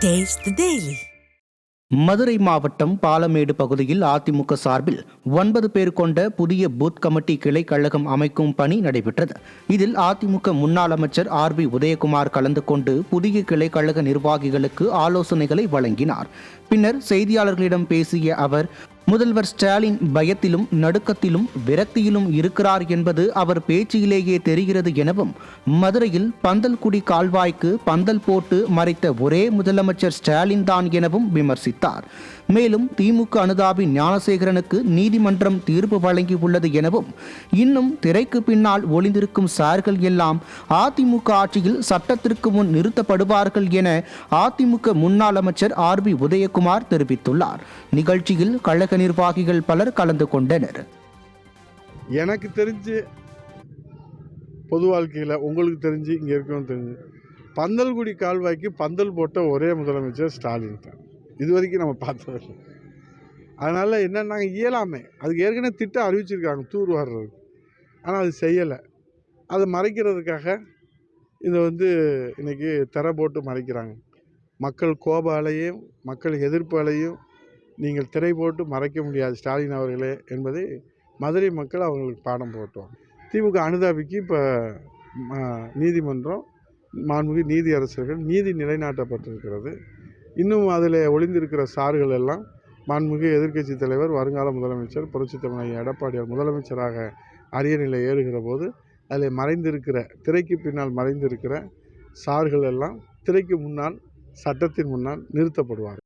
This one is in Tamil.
Taste the Daily. மதுரை மாவட்டம் பாலமேடு பகுதியில் அதிமுக சார்பில் 9 பேர் கொண்ட புதிய பூத் கமிட்டி கிளை கழகம் அமைக்கும் பணி நடைபெற்றது. இதில் அதிமுக முன்னாள் அமைச்சர் ஆர்பி உதயகுமார் கலந்து கொண்டு புதிய கிளை கழக நிர்வாகிகளுக்கு ஆலோசனைகளை வழங்கினார். பின்னர் செய்தியாளர்களிடம் பேசிய அவர், முதல்வர் ஸ்டாலின் பயத்திலும் நடுக்கத்திலும் விரக்தியிலும் இருக்கிறார் என்பது அவர் பேச்சிலேயே தெரிகிறது எனவும், மதுரையில் பந்தல்குடி கால்வாய்க்கு பந்தல் போட்டு மறைத்த ஒரே முதலமைச்சர் ஸ்டாலின் தான் எனவும் விமர்சித்தார். மேலும் திமுக அனுதாபி ஞானசேகரனுக்கு நீதிமன்றம் தீர்ப்பு வழங்கியுள்ளது எனவும், இன்னும் திரைக்கு பின்னால் ஒளிந்திருக்கும் சார்கள் எல்லாம் அதிமுக ஆட்சியில் சட்டத்திற்கு முன் நிறுத்தப்படுவார்கள் என அதிமுக முன்னாள் அமைச்சர் ஆர்பி உதயகுமார் தெரிவித்துள்ளார். நிகழ்ச்சியில் கழக நிர்வாகிகள் பலர் கலந்து கொண்டனர். எனக்கு தெரிஞ்சு பொது வாழ்க்கையில் உங்களுக்கு தெரிஞ்சு இங்கே இருக்கவும் தெரிஞ்சு பந்தல்குடி கால்வாய்க்கு பந்தல் போட்ட ஒரே முதலமைச்சர் ஸ்டாலின் தான். இது வரைக்கும் நம்ம பார்த்ததில்லை. அதனால் என்னென்னா இயலாமை, அதுக்கு ஏற்கனவே திட்டம் அறிவிச்சிருக்காங்க தூர் வாடுறதுக்கு, ஆனால் அது செய்யலை. அதை மறைக்கிறதுக்காக இதை இன்றைக்கி திரை போட்டு மறைக்கிறாங்க. மக்கள் கோப அலையும் மக்கள் எதிர்ப்பு அலையும் நீங்கள் திரை போட்டு மறைக்க முடியாது ஸ்டாலின் அவர்களே என்பதை மதுரை மக்கள் அவங்களுக்கு பாடம் போட்டோம். திமுக அனுதாபிக்கு இப்போ நீதிமன்றம் மாண்புமிகு நீதி அரசர்கள் நீதி நிலைநாட்டப்பட்டிருக்கிறது. இன்னும் அதில் ஒளிந்திருக்கிற சார்கள் எல்லாம் மாண்புமிகு எதிர்க்கட்சி தலைவர் வருங்கால முதலமைச்சர் புரட்சித் தலைவர் எடப்பாடியார் முதலமைச்சராக அரியணையில் ஏறுகிற போது அதில் மறைந்திருக்கிற திரைக்கு பின்னால் மறைந்திருக்கிற சார்கள் எல்லாம் திரைக்கு முன்னால் சட்டத்தின் முன்னால் நிறுத்தப்படுவார்கள்.